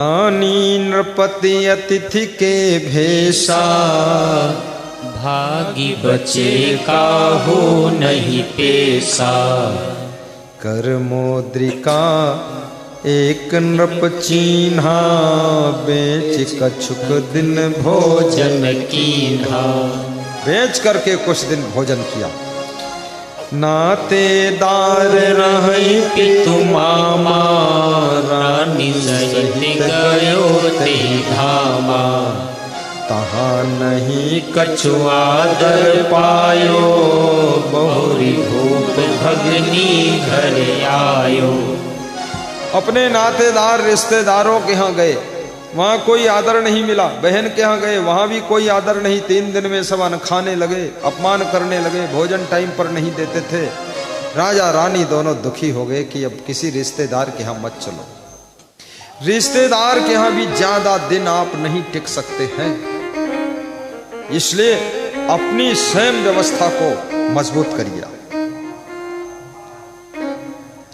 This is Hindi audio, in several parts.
रानी नृपति अतिथि के भेषा, भागी बचे काहू नहीं पेशा। कर मोद्रिका एक नृप चीन्हा, बेच कछुक दिन भोजन कीन्हा। बेच करके कुछ दिन भोजन किया। नातेदार रही पितु मामा, रानी सहित गयो ते धामा। तहाँ नहीं कछु आदर पायो, बहुरी भूप भगनी घर आयो। अपने नातेदार रिश्तेदारों के यहाँ गए, वहाँ कोई आदर नहीं मिला। बहन के यहाँ गए, वहाँ भी कोई आदर नहीं। 3 दिन में सब अनखाने लगे, अपमान करने लगे, भोजन टाइम पर नहीं देते थे। राजा रानी दोनों दुखी हो गए कि अब किसी रिश्तेदार के यहाँ मत चलो। रिश्तेदार के यहाँ भी ज्यादा दिन आप नहीं टिक सकते हैं, इसलिए अपनी स्वयं व्यवस्था को मजबूत करिए।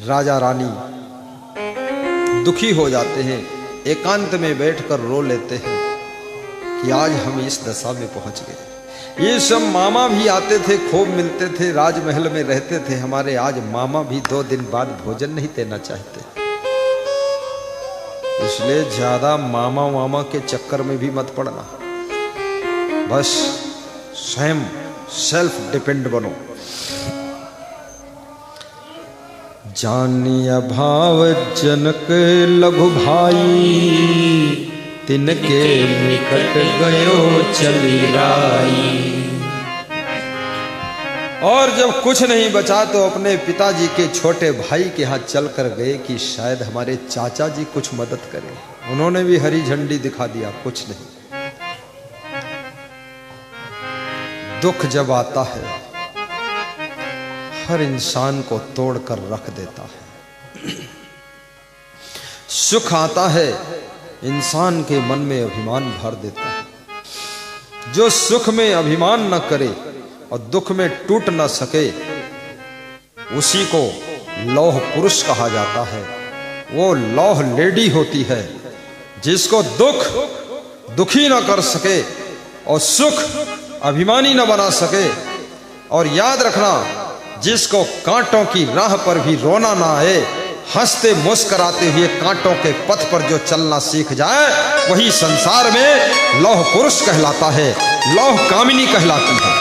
राजा रानी दुखी हो जाते हैं, एकांत में बैठकर रो लेते हैं कि आज हम इस दशा में पहुंच गए। ये सब मामा भी आते थे, खूब मिलते थे, राजमहल में रहते थे हमारे। आज मामा भी 2 दिन बाद भोजन नहीं देना चाहते। इसलिए ज्यादा मामा वामा के चक्कर में भी मत पड़ना, बस स्वयं सेल्फ डिपेंड बनो। जानिया भाव जनक लघु भाई, तिनके निकट गयो चली राई। और जब कुछ नहीं बचा तो अपने पिताजी के छोटे भाई के यहाँ चल कर गए कि शायद हमारे चाचा जी कुछ मदद करें। उन्होंने भी हरी झंडी दिखा दिया, कुछ नहीं। दुख जब आता है हर इंसान को तोड़कर रख देता है। सुख आता है इंसान के मन में अभिमान भर देता है। जो सुख में अभिमान न करे और दुख में टूट न सके, उसी को लौह पुरुष कहा जाता है। वो लौह लेडी होती है जिसको दुख दुखी न कर सके और सुख अभिमानी न बना सके। और याद रखना, जिसको कांटों की राह पर भी रोना ना आए, हंसते मुस्कुराते हुए कांटों के पथ पर जो चलना सीख जाए, वही संसार में लौह पुरुष कहलाता है, लौह कामिनी कहलाती है।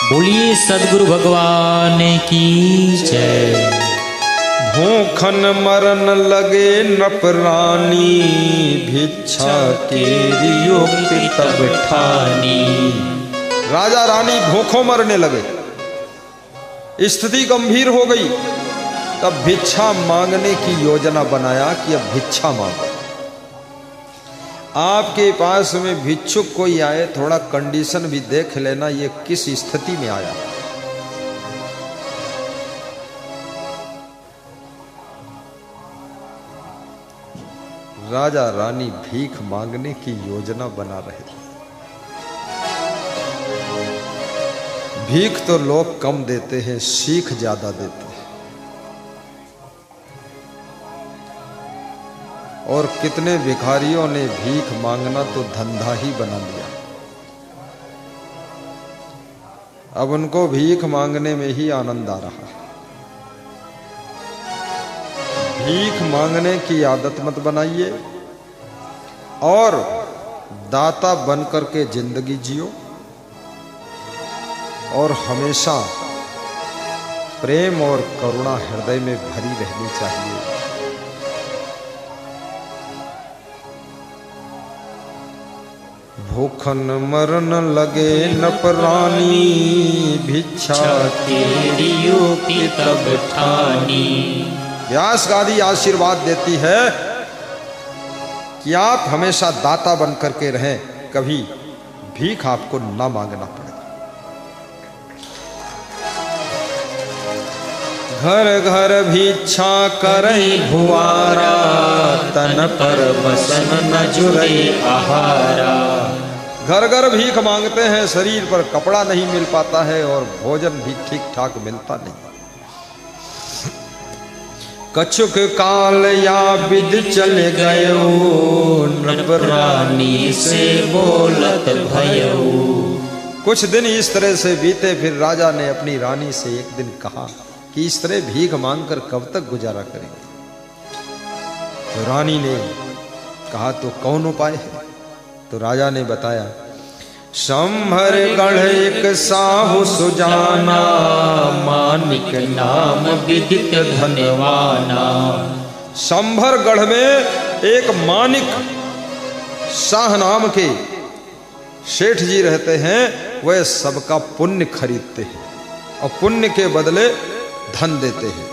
बोलिए सदगुरु भगवान की जय। भूखन मरन लगे नृप रानी, भिक्षा के युक्ति तब ठानी। राजा रानी भूखों मरने लगे, स्थिति गंभीर हो गई। तब भिक्षा मांगने की योजना बनाया कि अब भिक्षा मांगो। आपके पास में भिक्षुक कोई आए, थोड़ा कंडीशन भी देख लेना ये किस स्थिति में आया। राजा रानी भीख मांगने की योजना बना रहे थे। भीख तो लोग कम देते हैं, सीख ज्यादा देते हैं। और कितने भिखारियों ने भीख मांगना तो धंधा ही बना लिया। अब उनको भीख मांगने में ही आनंद आ रहा है। भीख मांगने की आदत मत बनाइए और दाता बनकर के जिंदगी जियो। और हमेशा प्रेम और करुणा हृदय में भरी रहनी चाहिए। भूखन मरन लगे नृप रानी, भिक्षा तेरी युक्ति तब ठानी। व्यास गादी आशीर्वाद देती है कि आप हमेशा दाता बनकर के रहें, कभी भीख आपको ना मांगना पड़े। घर घर भिक्षा करई भुआरा, तन पर बसन न जुरई आहारा। घर घर भीख मांगते हैं, शरीर पर कपड़ा नहीं मिल पाता है और भोजन भी ठीक ठाक मिलता नहीं। कछुक काल या विद चल गयो, नृप रानी से बोलत भयो। कुछ दिन इस तरह से बीते, फिर राजा ने अपनी रानी से एक दिन कहा कि इस तरह भीख मांगकर कब तक गुजारा करेंगे। तो रानी ने कहा तो कौन उपाय है? तो राजा ने बताया, शंभर गढ़ एक साहु सुजाना, मानिक नाम विदित धनवाना। शंभर गढ़ में एक मानिक शाह नाम के सेठ जी रहते हैं। वह सबका पुण्य खरीदते हैं और पुण्य के बदले धन देते हैं।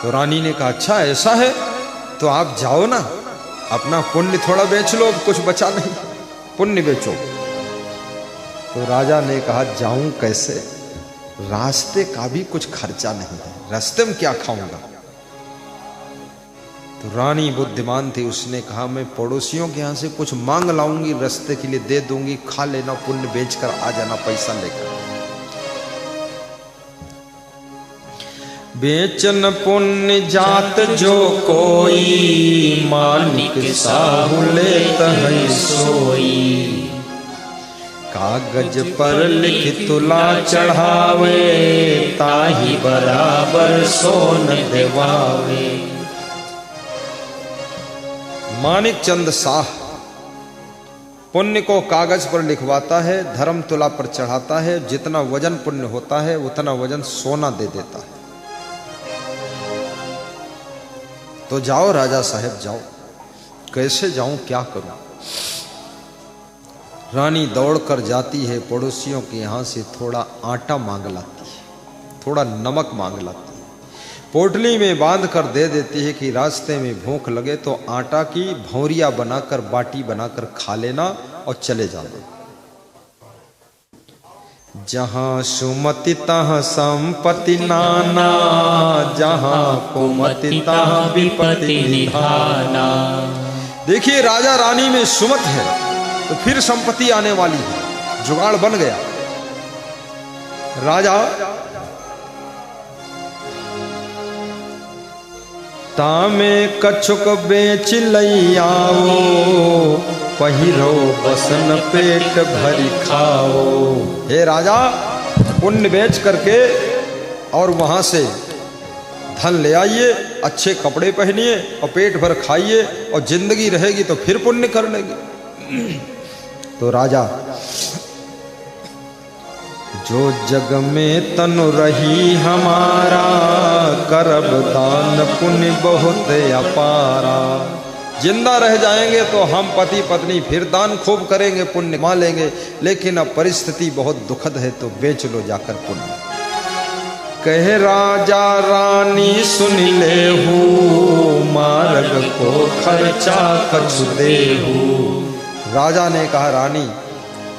तो रानी ने कहा, अच्छा ऐसा है तो आप जाओ ना, अपना पुण्य थोड़ा बेच लो, अब कुछ बचा नहीं, पुण्य बेचो। तो राजा ने कहा, जाऊं कैसे? रास्ते का भी कुछ खर्चा नहीं है, रास्ते में क्या खाऊंगा? तो रानी बुद्धिमान थी, उसने कहा, मैं पड़ोसियों के यहां से कुछ मांग लाऊंगी, रास्ते के लिए दे दूंगी, खा लेना, पुण्य बेचकर आ जाना पैसा लेकर। बेचन पुण्य जात जो कोई, मानिक साहु लेत है सोई। कागज पर लिख तुला चढ़ावे, ताही बराबर सोन देवावे। मानिक चंद शाह पुण्य को कागज पर लिखवाता है, धर्म तुला पर चढ़ाता है, जितना वजन पुण्य होता है उतना वजन सोना दे देता है। तो जाओ राजा साहब जाओ। कैसे जाऊं, क्या करूं? रानी दौड़कर जाती है, पड़ोसियों के यहां से थोड़ा आटा मांग लाती है, थोड़ा नमक मांग लाती है, पोटली में बांध कर दे देती है कि रास्ते में भूख लगे तो आटा की भौरिया बनाकर, बाटी बनाकर खा लेना और चले जाना। जहां सुमति तहाँ संपत्ति नाना, जहां कुमति तहाँ विपत्ति निधाना। देखिए राजा रानी में सुमत है तो फिर संपत्ति आने वाली है, जुगाड़ बन गया। राजा तामे कछुक बेच लई आओ, पहिरो बसन पेट भरी खाओ। हे राजा, पुण्य बेच करके और वहां से धन ले आइए, अच्छे कपड़े पहनिए और पेट भर खाइए, और जिंदगी रहेगी तो फिर पुण्य कर लेंगे। तो राजा, जो जग में तनु रही हमारा, करब दान पुण्य बहुत अपारा। जिंदा रह जाएंगे तो हम पति पत्नी फिर दान खूब करेंगे, पुण्य कमा लेंगे, लेकिन अब परिस्थिति बहुत दुखद है तो बेच लो जाकर पुण्य। कहे राजा रानी सुन ले हूँ, मार्ग को खर्चा कछु देहू। राजा ने कहा, रानी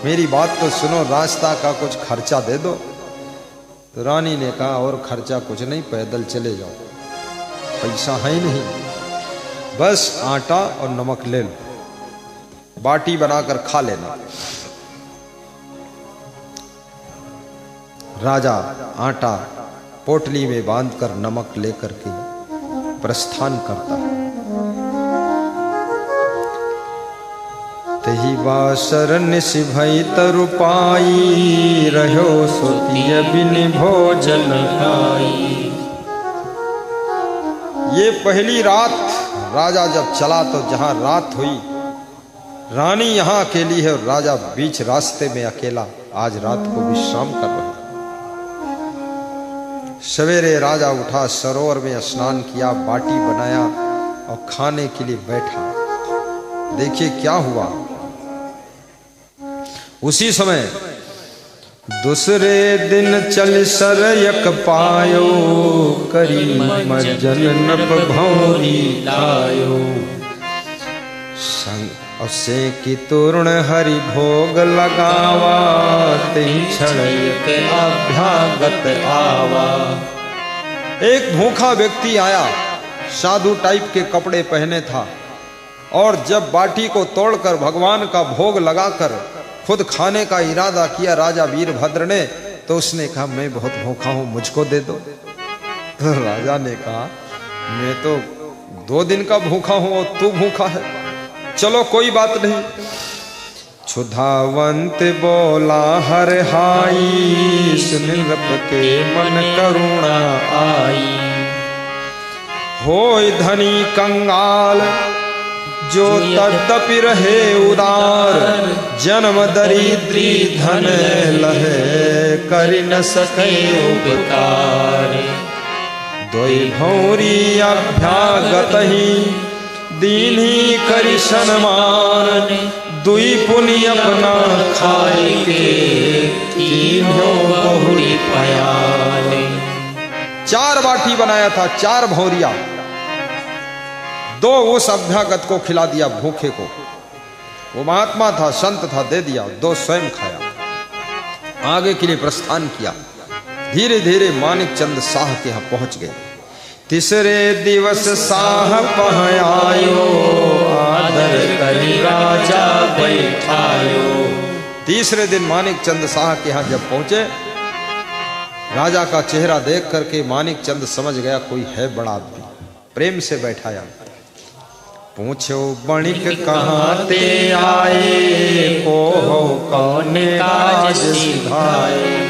मेरी बात तो सुनो, रास्ता का कुछ खर्चा दे दो। तो रानी ने कहा, और खर्चा कुछ नहीं, पैदल चले जाओ, पैसा है नहीं, बस आटा और नमक ले लो, बाटी बनाकर खा लेना। राजा आटा पोटली में बांधकर नमक लेकर के प्रस्थान करता है। तही बासर निश भई तरु पाई, रहो सोतिय बिन भोजन खाई। ये पहली रात राजा जब चला तो जहां रात हुई, रानी यहां अकेली है और राजा बीच रास्ते में अकेला आज रात को विश्राम कर रहा है। सवेरे राजा उठा, सरोवर में स्नान किया, बाटी बनाया और खाने के लिए बैठा। देखिए क्या हुआ। उसी समय दूसरे दिन चल सरयक पायो, करी मज्जन नप भौरी लायो। संग से की तोरण हरि भोग लगावा, तेहि क्षण अभ्यागत आवा। एक भूखा व्यक्ति आया, साधु टाइप के कपड़े पहने था, और जब बाटी को तोड़कर भगवान का भोग लगाकर खुद खाने का इरादा किया राजा वीरभद्र ने, तो उसने कहा, मैं बहुत भूखा हूं, मुझको दे दो। राजा ने कहा मैं तो 2 दिन का भूखा हूं और तू भूखा है, चलो कोई बात नहीं। क्षुधावंत बोला हर हाई, सुन नृप के मन करुणा आई। होय धनी कंगाल जो तद्यपि रहे उदार, जन्म दरिद्री धन लहे, कर न सके उपकार। दोई भौरी अभ्यागत ही दीन्ही करि सन्मान, दुई पुनि अपना खाए के, तीनों बहुरी पयाल। 4 बाटी बनाया था, 4 भौरिया, 2 उस अभ्यागत को खिला दिया भूखे को। वो महात्मा था, संत था, दे दिया, 2 स्वयं खाया। आगे के लिए प्रस्थान किया। धीरे धीरे मानिक चंद शाह के यहाँ पहुंच गए। तीसरे दिवस शाह पहुँचायो, आदर करी राजा बैठायो। तीसरे दिन मानिक चंद शाह के यहाँ जब पहुंचे, राजा का चेहरा देख करके मानिक चंद समझ गया कोई है बड़ा आदमी। प्रेम से बैठाया। पूछो बणिक कहाँ ते आए, को हो कौन काज सिधाए।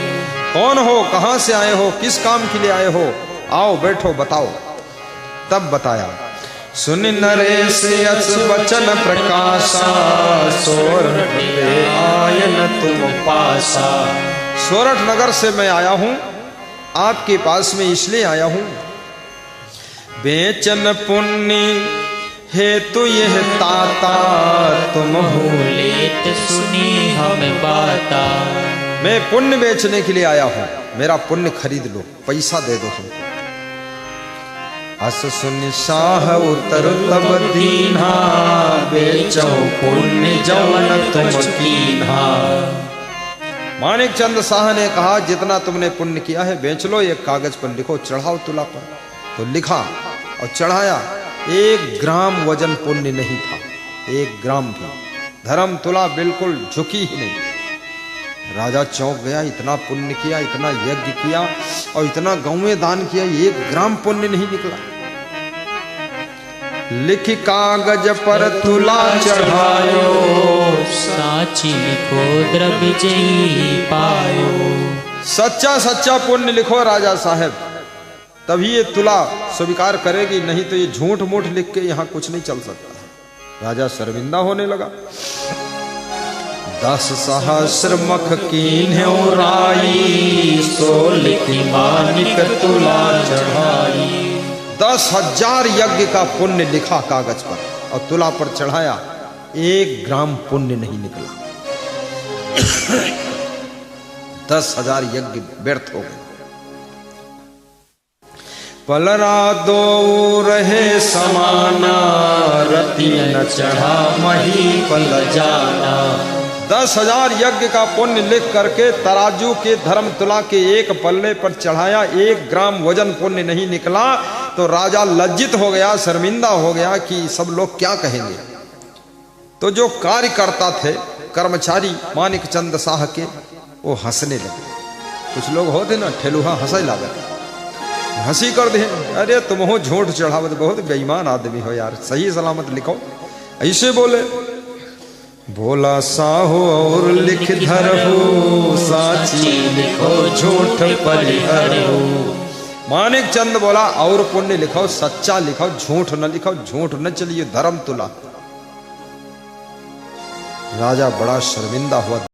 कौन हो, कहाँ से आए हो, किस काम के लिए आए हो, आओ बैठो बताओ। तब बताया। सुन नरेश यस वचन प्रकाशा, सोरठ आयन तुम पासा। सोरठ नगर से मैं आया हूं, आपके पास में इसलिए आया हूं, बेचन पुण्य हेतु यह ताता, तुम लेत सुनी हम बाता। मैं पुण्य बेचने के लिए आया हूं, मेरा पुण्य खरीद लो, पैसा दे दो हमको। अस सुन शाह उतर तब दीन्हा, बेचो पुण्य जवन तुम कीन्हा। मानिक चंद शाह ने कहा जितना तुमने पुण्य किया है बेच लो, एक कागज पर लिखो, चढ़ाओ तुला पर। तो लिखा और चढ़ाया। 1 ग्राम वजन पुण्य नहीं था, 1 ग्राम भी। धर्म तुला बिल्कुल झुकी ही नहीं। राजा चौंक गया, इतना पुण्य किया, इतना यज्ञ किया और इतना गौ में दान किया, 1 ग्राम पुण्य नहीं निकला। लिख कागज पर तुला चढ़ायो, साची लिखो द्रव्य जई पायो। सच्चा सच्चा पुण्य लिखो राजा साहब, तभी ये तुला स्वीकार करेगी, नहीं तो ये झूठ मूठ लिख के यहाँ कुछ नहीं चल सकता। राजा शर्मिंदा होने लगा। 10 सहस्र मख कीन्ह्यो राई, सो लिखि मानिक तुला चढ़ाई। 10,000 यज्ञ का पुण्य लिखा कागज पर और तुला पर चढ़ाया, 1 ग्राम पुण्य नहीं निकला। 10,000 यज्ञ व्यर्थ हो गए। पलरा दो रहे समाना, रति न चढ़ा मही पल जाना। 10,000 यज्ञ का पुण्य लिख करके तराजू के धर्म तुला के एक पल्ले पर चढ़ाया, 1 ग्राम वजन पुण्य नहीं निकला। तो राजा लज्जित हो गया, शर्मिंदा हो गया कि सब लोग क्या कहेंगे। तो जो कार्यकर्ता थे, कर्मचारी मानिक चंद शाह के, वो हंसने लगे। कुछ लोग होते ना ठेलुहा, हंसे लगे, हंसी कर दे, अरे तुम हो झूठ चढ़ावत, बहुत बेईमान आदमी हो यार, सही सलामत लिखो। ऐसे बोले। बोला साहो और लिख धरहु, साची लिखो झूठ परिहरहु। मानिक चंद बोला और पुण्य लिखो, सच्चा लिखो, झूठ न लिखो, झूठ न चलिए, धर्म तुला। राजा बड़ा शर्मिंदा हुआ।